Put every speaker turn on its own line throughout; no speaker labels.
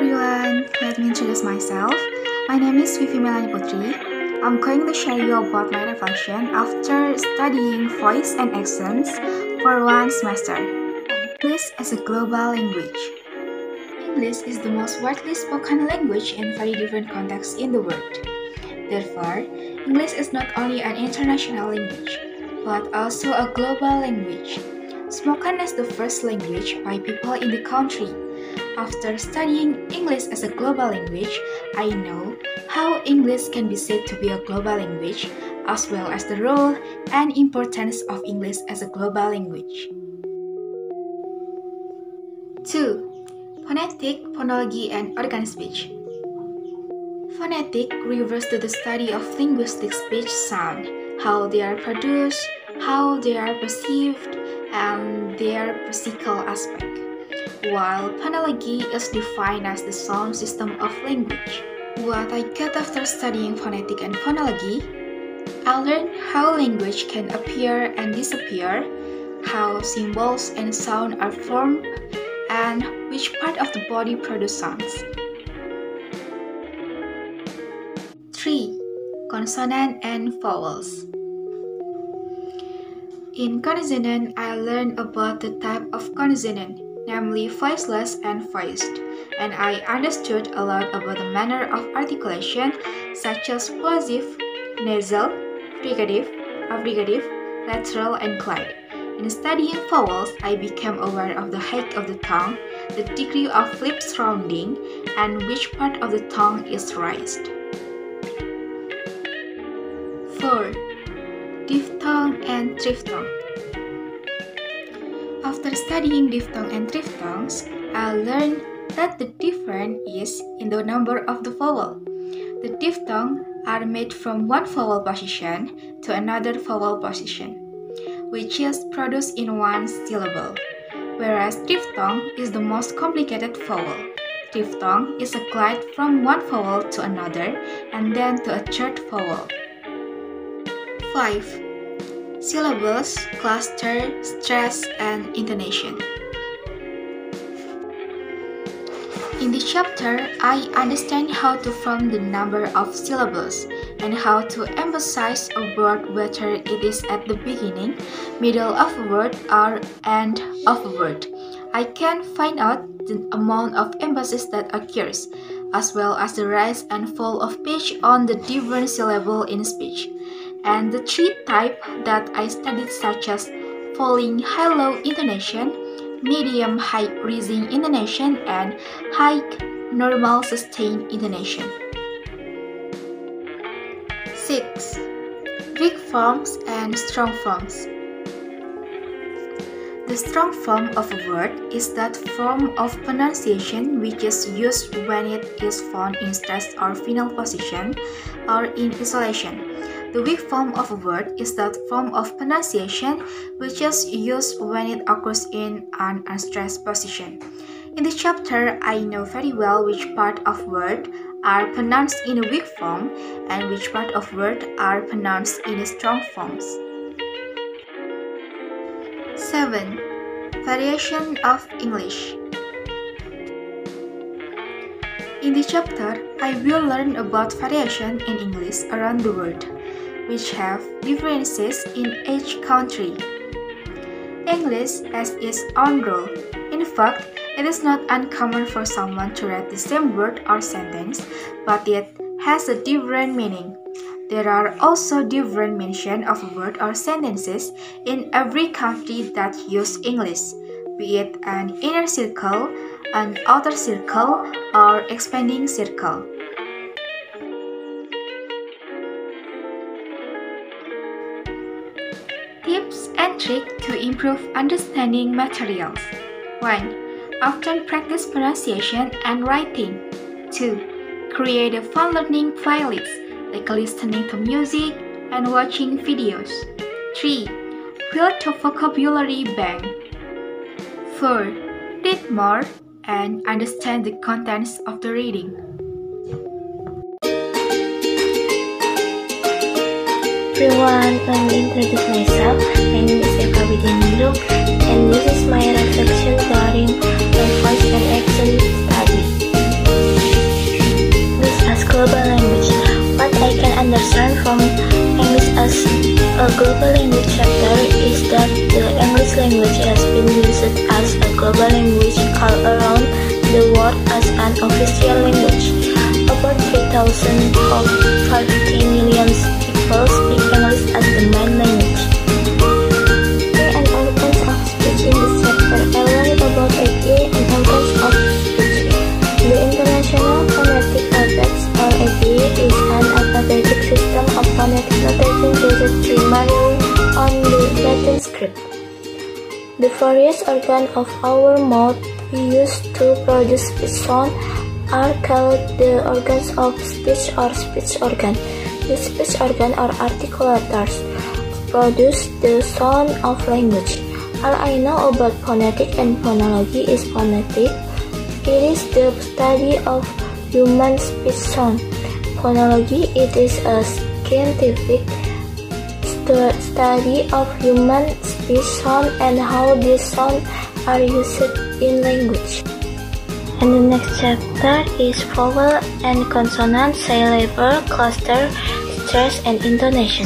everyone, let me introduce myself. My name is Fifi Melani Putri. I'm going to share you about my reflection after studying voice and accents for one semester. English as a global language. English is the most widely spoken language in very different contexts in the world. Therefore, English is not only an international language, but also a global language, spoken as the first language by people in the country. After studying English as a global language, I know how English can be said to be a global language, as well as the role and importance of English as a global language. 2. Phonetic, phonology, and organic speech. Phonetic refers to the study of linguistic speech sound, how they are produced, how they are perceived, and their physical aspect, while phonology is defined as the sound system of language. What I got after studying phonetic and phonology, I learned how language can appear and disappear, how symbols and sound are formed, and which part of the body produce sounds. 3. Consonant and vowels. In consonant, I learned about the type of consonant, namely voiceless and voiced, and I understood a lot about the manner of articulation such as plosive, nasal, fricative, affricative, lateral, and glide. In studying vowels, I became aware of the height of the tongue, the degree of lip surrounding, and which part of the tongue is raised. 4. Diphthong and triphthong. After studying diphthong and triphthongs, I learned that the difference is in the number of the vowel. The diphthongs are made from one vowel position to another vowel position, which is produced in one syllable, whereas triphthong is the most complicated vowel. Triphthong is a glide from one vowel to another and then to a third vowel. 5. Syllables, cluster, stress, and intonation. In this chapter, I understand how to form the number of syllables and how to emphasize a word, whether it is at the beginning, middle of a word, or end of a word. I can find out the amount of emphasis that occurs, as well as the rise and fall of pitch on the different syllables in speech, and the 3 types that I studied, such as falling high-low intonation, medium-high rising intonation, and high normal sustained intonation. 6. Weak forms and strong forms. The strong form of a word is that form of pronunciation which is used when it is found in stressed or final position or in isolation. The weak form of a word is that form of pronunciation which is used when it occurs in an unstressed position. In this chapter, I know very well which part of word are pronounced in a weak form and which part of word are pronounced in a strong forms. 7. Variation of English. In this chapter, I will learn about variation in English around the world, which have differences in each country. English has its own rule. In fact, it is not uncommon for someone to write the same word or sentence, but it has a different meaning. There are also different mentions of a word or sentences in every country that use English, be it an inner circle, an outer circle, or expanding circle. Tips and tricks to improve understanding materials. 1. Often practice pronunciation and writing. 2. Create a fun learning playlist, like listening to music and watching videos. 3. Build a vocabulary bank. 4. Read more and understand the contents of the reading.
Everyone, let me introduce myself. My name is widyaningrum, and this is my reflection regarding my voice and accent study. language has been used as a global language all around the world as an official language. About 3,000 of 50 million people speak English as the main language. And organs of speech in this chapter. I learned about APA and organs of speech. The International Phonetic Alphabet, or APA, is an alphabetic system of phonetic notation based primarily on the Latin script. The various organs of our mouth we use to produce speech sound are called the organs of speech or speech organ. The speech organ or articulators produce the sound of language. All I know about phonetic and phonology is phonetic. It is the study of human speech sound. Phonology, it is a scientific study of human speech sound and how these sounds are used in language. And the next chapter is vowel and consonant, syllable, cluster, stress, and intonation.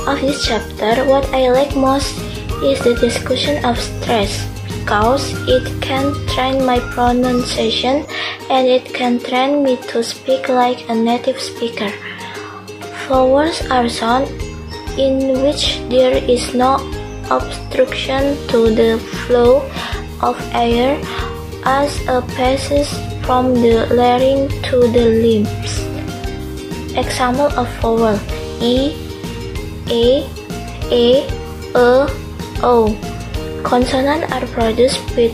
Of this chapter, what I like most is the discussion of stress, because it can train my pronunciation and it can train me to speak like a native speaker. Vowels are sounds in which there is no obstruction to the flow of air as it passes from the larynx to the lips. Example of vowel: E, A, O. Consonants are produced with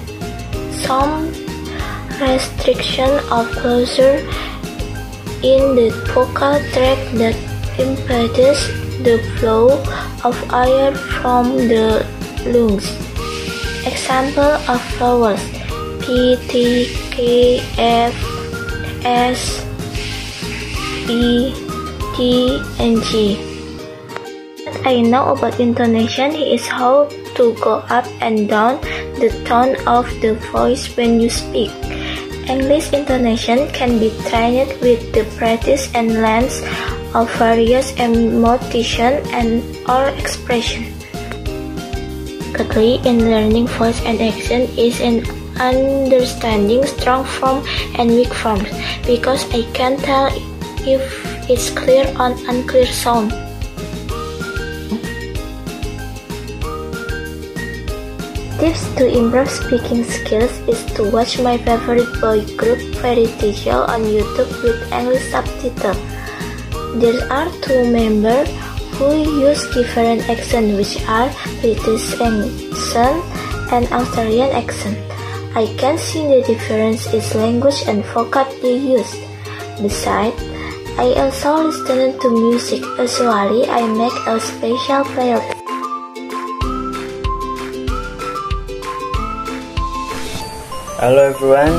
some restriction of closure in the vocal tract that impedes the flow of air from the lungs. Example of vowels: P, T, K, F, S, B, T, and G. What I know about intonation is how to go up and down the tone of the voice when you speak. English intonation can be trained with the practice and length of various emotion and or expression. Secondly, in learning voice and accent is in understanding strong form and weak forms, because I can tell if it's clear or unclear sound. Tips to improve speaking skills is to watch my favorite boy group Fairy Tale on YouTube with English subtitles. There are two members who use different accents, which are British accent and Australian accent. I can see the difference in language and vocab they use. Besides, I also listen to music. Usually, I make a special playlist.
Hello everyone,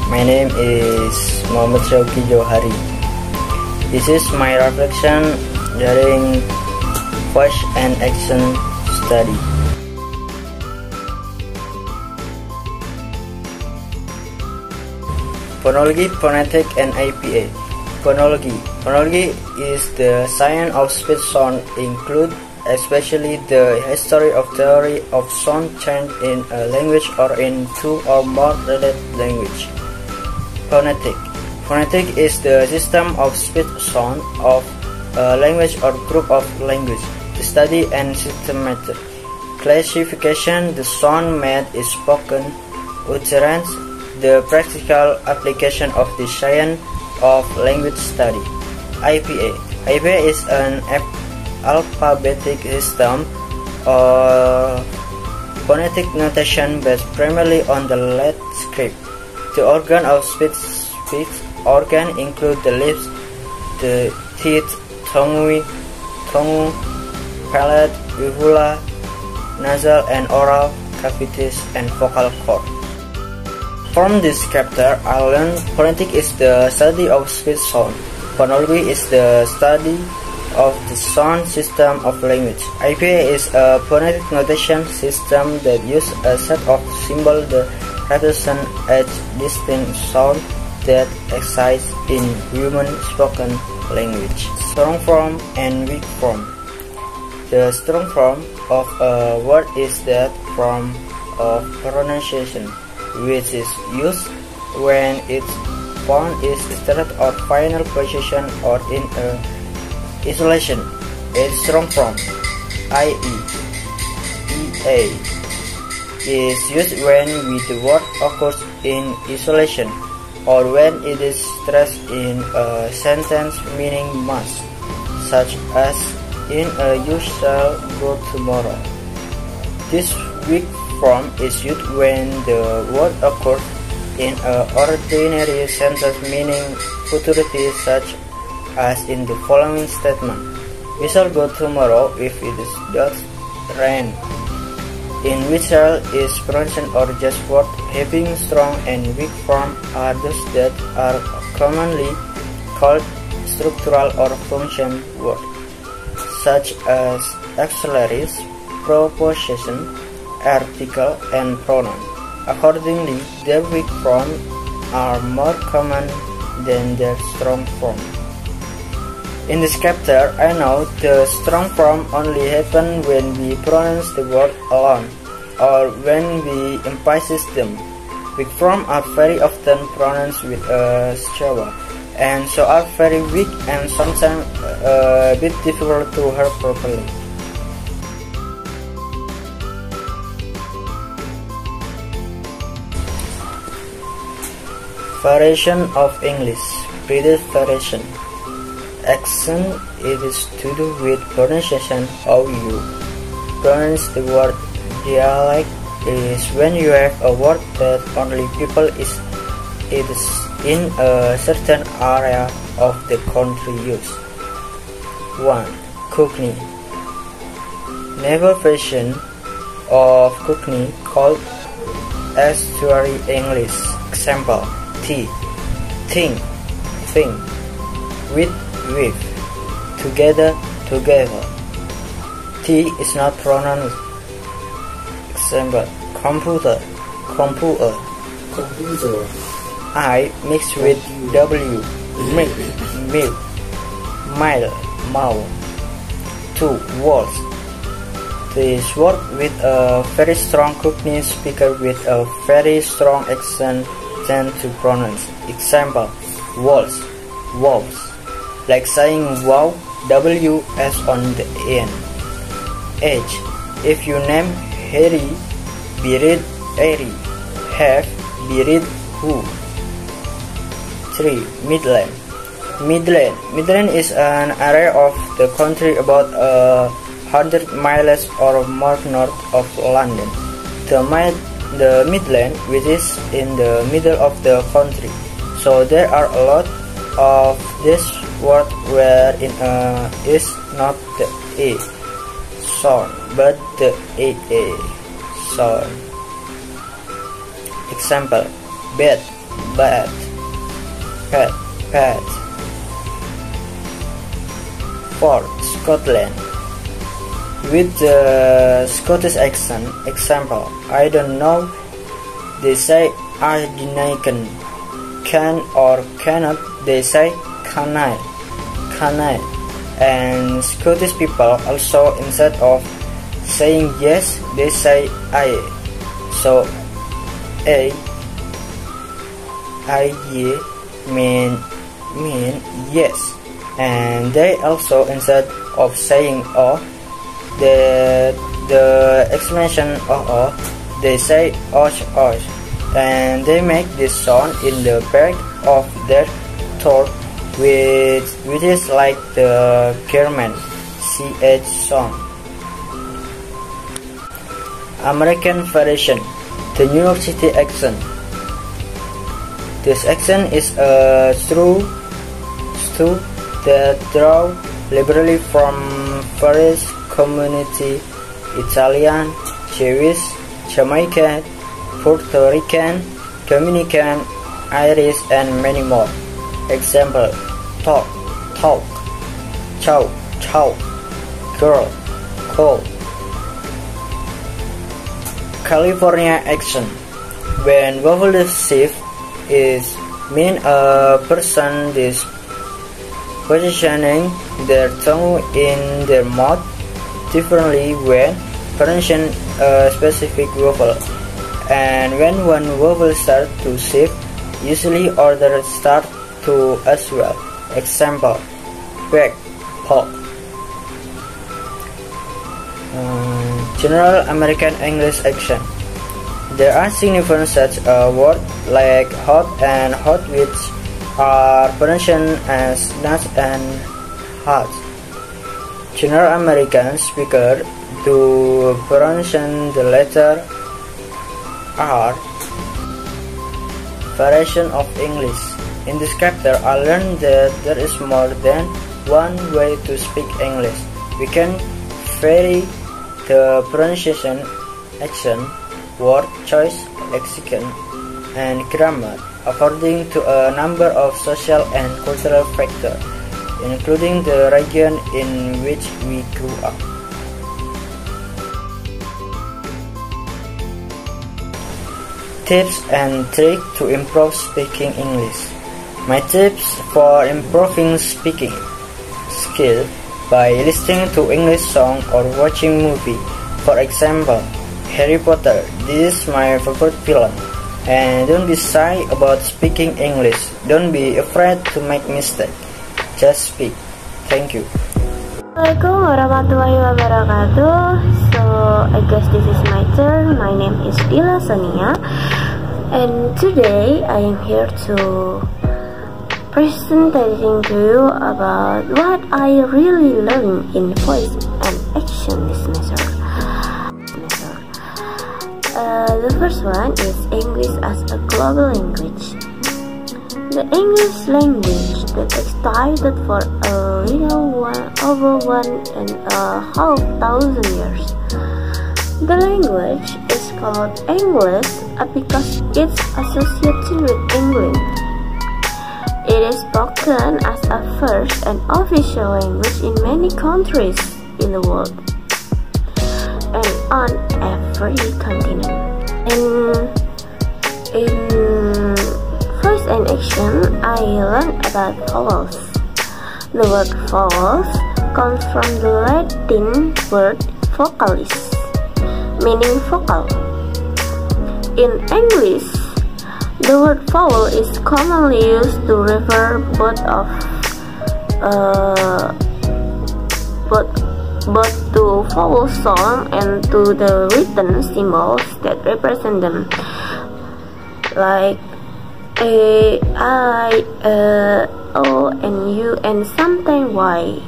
my name is Syauqie Jauharie. This is my reflection during voice and accent study. Phonology, phonetic, and APA. Phonology. Phonology is the science of speech sound, include especially the history of theory of sound change in a language or in two or more related language. Phonetic. Phonetic is the system of speech sound of a language or group of language. The study and systematic classification the sound made is spoken utterance, the practical application of the science of language study. APA. APA is an alphabetic system or phonetic notation based primarily on the Latin script. The organ of speech organ include the lips, the teeth, tongue, palate, uvula, nasal and oral cavities, and vocal cord. From this chapter, I learned phonetic is the study of speech sound. Phonology is the study of the sound system of language. APA is a phonetic notation system that uses a set of symbols that represent each distinct sound that exists in human spoken language. Strong form and weak form. The strong form of a word is that form of pronunciation which is used when its form is third or final position or in isolation. A strong form, i.e., ea, is used when the word occurs in isolation or when it is stressed in a sentence meaning must, such as in a "you shall go tomorrow." This weak form is used when the word occurs in an ordinary sentence meaning futurity, such as in the following statement: "We shall go tomorrow if it does rain." In which shall is pronounced or just word having strong and weak form are those that are commonly called structural or function words, such as auxiliaries, preposition, article, and pronoun. Accordingly, their weak forms are more common than their strong form. In this chapter, I know the strong form only happen when we pronounce the word alone, or when we emphasize them. Weak forms are very often pronounced with a schwa, and so are very weak and sometimes a bit difficult to hear properly. Variation of English. British variation. Accent, it is to do with pronunciation. How you pronounce the word. Dialect is when you have a word that only people it is in a certain area of the country use. 1. Cockney. Naval version of Cockney called estuary English. Example: tea, think, with, together, T is not pronounced. Example: computer, I mixed with W, milk, mile, mouth. 2. Words. This word with a very strong Cockney speaker with a very strong accent tend to pronounce. Example: walls, walls. Like saying wow, W as on the end. Age. If you name Harry, be read Airy. Have, be read who. 3. Midland. Midland is an area of the country about 100 miles or more north of London. The Midland, which is in the middle of the country. So there are a lot of this word where in is not the A sound but the AA sound. Example: bed, pet. 4. Scotland. With the Scottish accent. Example: I don't know. They say I can or cannot. They say canine. And Scottish people also, instead of saying yes, they say aye. So aye mean yes, and they also, instead of saying oh, the explanation oh, they say osh, and they make this sound in the back of their throat, which is like the German ch sound. American variation. The New York City accent. This accent is a stew that draws liberally from various communities: Italian, Jewish, Jamaican, Puerto Rican, Dominican, Irish, and many more. Example: talk, chow, girl, call. California accent. When vowel shift is mean a person is positioning their tongue in their mouth differently when pronunciation a specific vowel, and when one vowel starts to shift, usually others start to as well. Example: back, hawk. General American English accent. There are significant such words like hot and hot which are pronounced as nuts and hot. General American speakers do pronounce the letter R. Variation of English. In this chapter, I learned that there is more than one way to speak English. We can vary the pronunciation, accent, word choice, lexicon, and grammar according to a number of social and cultural factors, including the region in which we grew up. Tips and tricks to improve speaking English. My tips for improving speaking skill by listening to English song or watching movie. For example, Harry Potter. This is my favorite film. And don't be shy about speaking English. Don't be afraid to make mistakes. Just speak. Thank you.
Assalamualaikum warahmatullahi wabarakatuh. So I guess this is my turn. My name is Dila Sonia, and today I am here to presenting to you about what I really learned in voice and action this semester. The first one is English as a global language. The English language that existed for a little over 1,500 years. The language is called English because it's associated with England. It is spoken as a first and official language in many countries in the world and on every continent. In voice and action, I learned about vowels. The word vowels comes from the Latin word vocalis, meaning vocal. In English, the word vowel is commonly used to refer both to vowel sound and to the written symbols that represent them, like A, I, O, and U, and sometimes Y.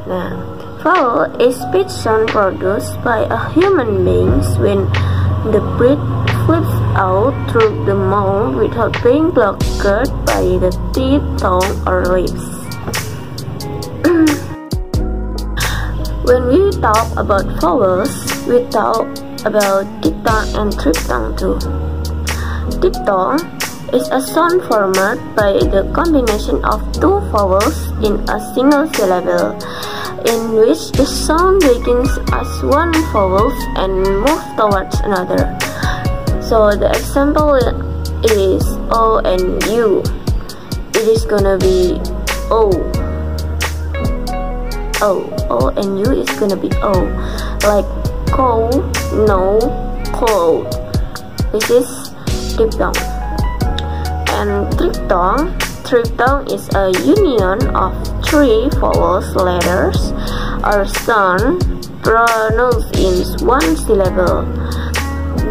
Now, vowel is speech sound produced by a human being when the breath flips out through the mouth without being blocked by the teeth, tongue, or lips. When we talk about vowels, we talk about diphthong and triphthong too. Diphthong is a sound formed by the combination of two vowels in a single syllable, in which the sound begins as one vowel and moves towards another. So the example is O and U. It is gonna be O. O and U is gonna be O. Like cold, no, cold. This is diphthong. And triphthong is a union of three vowels letters or sound pronounced in one syllable.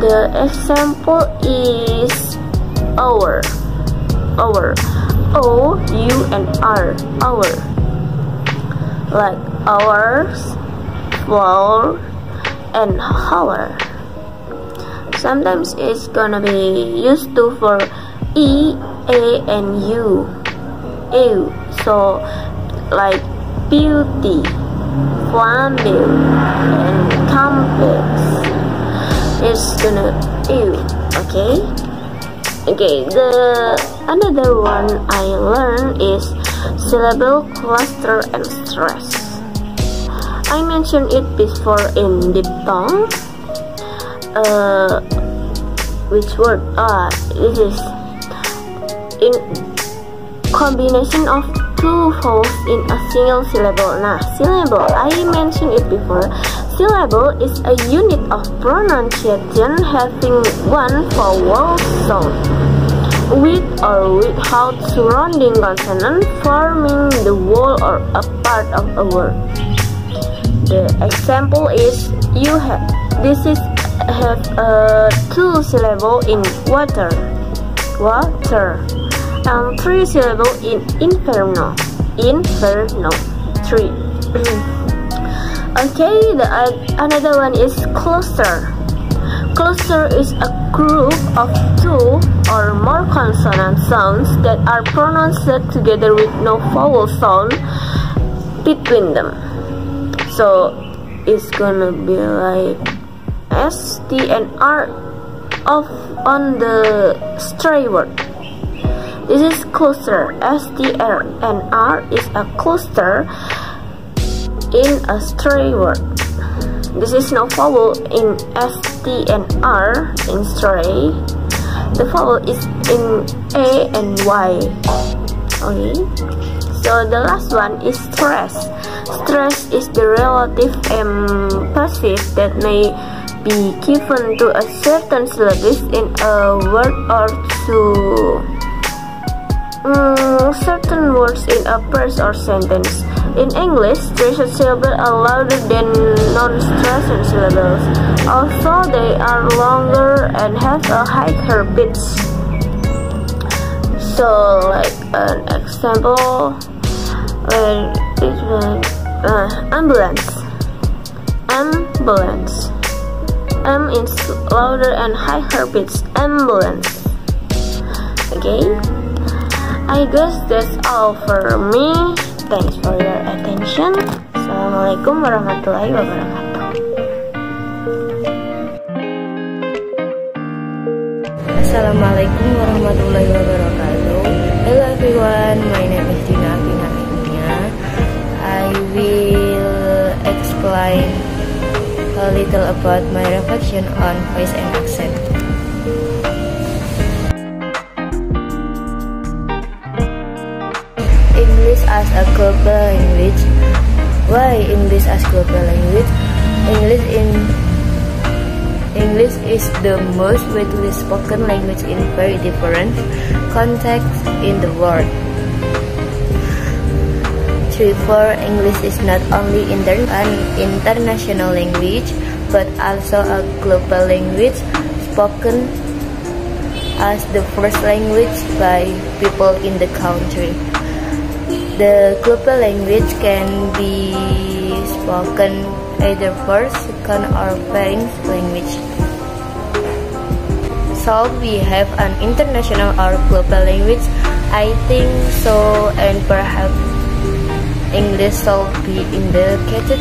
The example is hour. O, U, and R. Hour. Like hours, flower, and hour. Sometimes it's gonna be used to for E, A, and U. Ew. So like beauty, flambeau, and complex. It's gonna ew. Okay. The another one I learned is syllable cluster and stress. I mentioned it before in diphthong. Which word? This is in combination of two vowels in a single syllable. Nah, syllable, I mentioned it before. Syllable is a unit of pronunciation having one vowel sound, with or without surrounding consonant, forming the whole or a part of a word. The example is this is have a 2 syllable in water, and 3 syllable in inferno, 3. Okay, another one is cluster. Cluster is a group of 2 or more consonant sounds that are pronounced together with no vowel sound between them. So it's gonna be like S, T, and R on the stray word. This is cluster. S, T, R, and R is a cluster in a stray word. This is no vowel in S, T, and R in stray. The vowel is in A and Y. Okay. So the last one is stress. Stress is the relative emphasis that may be given to a certain syllabus in a word or to certain words in a phrase or sentence. In English, stressed syllables are louder than non-stressed syllables, although they are longer and have a higher pitch. So, like an example, ambulance. M is louder and higher pitch. Ambulance. Okay. I guess that's all for me. Thanks for your attention. Assalamualaikum warahmatullahi wabarakatuh.
Assalamualaikum warahmatullahi wabarakatuh. Hello everyone, my name is Dina, Afina, Ainia. I will explain a little about my reflection on voice and accent. English as a global language. Why English as global language? English is the most widely spoken language in very different contexts in the world. Therefore, English is not only an international language, but also a global language spoken as the first language by people in the country. The global language can be spoken either first, second, or parent language. So we have an international or global language? I think so, and perhaps English should be indicated.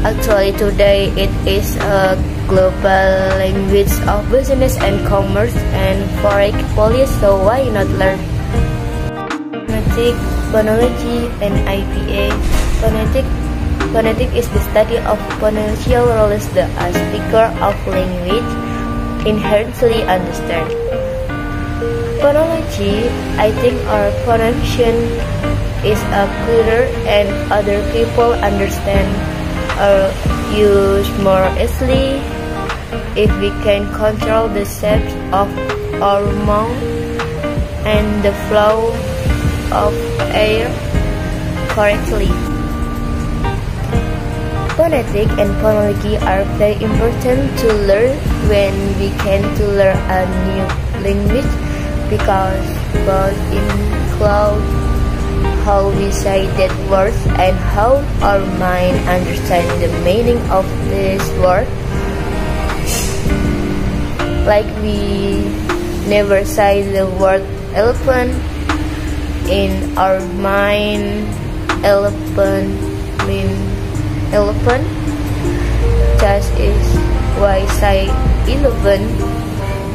Actually, today it is a global language of business and commerce and foreign policy, so why not learn? Phonology and IPA. Phonetic is the study of pronuncial rules that a speaker of language inherently understand. Phonology, I think our pronunciation is clearer and other people understand or use more easily if we can control the shapes of our mouth and the flow of air correctly. Phonetic and phonology are very important to learn when we can to learn a new language, because both include how we say that words and how our mind understand the meaning of this word. Like we never say the word elephant. In our mind, elephant means elephant, just is why say 11,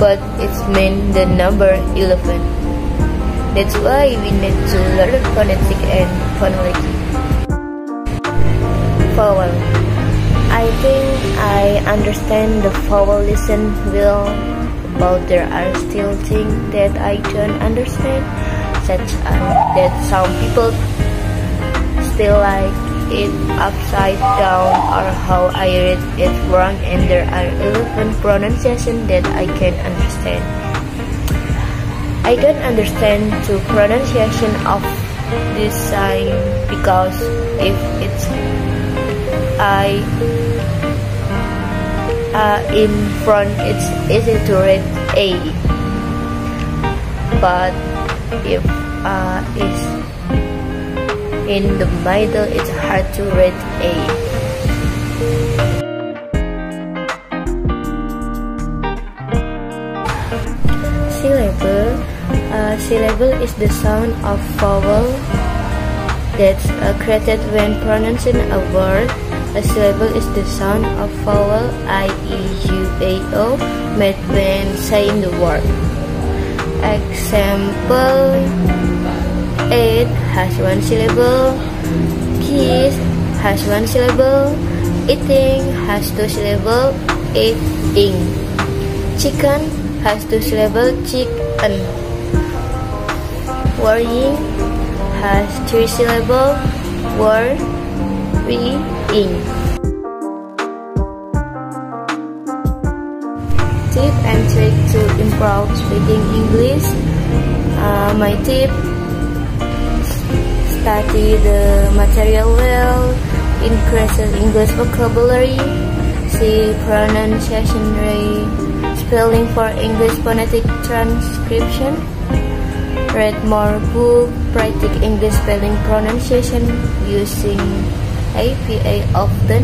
but it's mean the number 11. That's why we need to learn phonetic and phonology. Vowel. I think I understand the vowel listen well, but there are still things that I don't understand, such as that some people still like it upside down or how I read it wrong, and there are 11 pronunciations that I can understand. I don't understand the pronunciation of this sign because if it's in front, it's easy to read A, but if is in the middle, it's hard to read A. Syllable. Syllable is the sound of vowel that's created when pronouncing a word. A syllable is the sound of vowel I, E, U, A, O made when saying the word. Example: 8 has 1 syllable, kiss has 1 syllable, eating has 2 syllable, eating. Chicken has 2 syllable, chicken. Worrying has 3 syllable, worrying. Tip and trick to improve speaking English. My tip: study the material well, increase English vocabulary, see pronunciation rate, spelling for English phonetic transcription, read more book, practice English spelling pronunciation using APA often,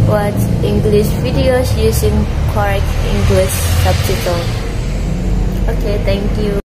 watch English videos using correct English subtitles. Okay, thank you.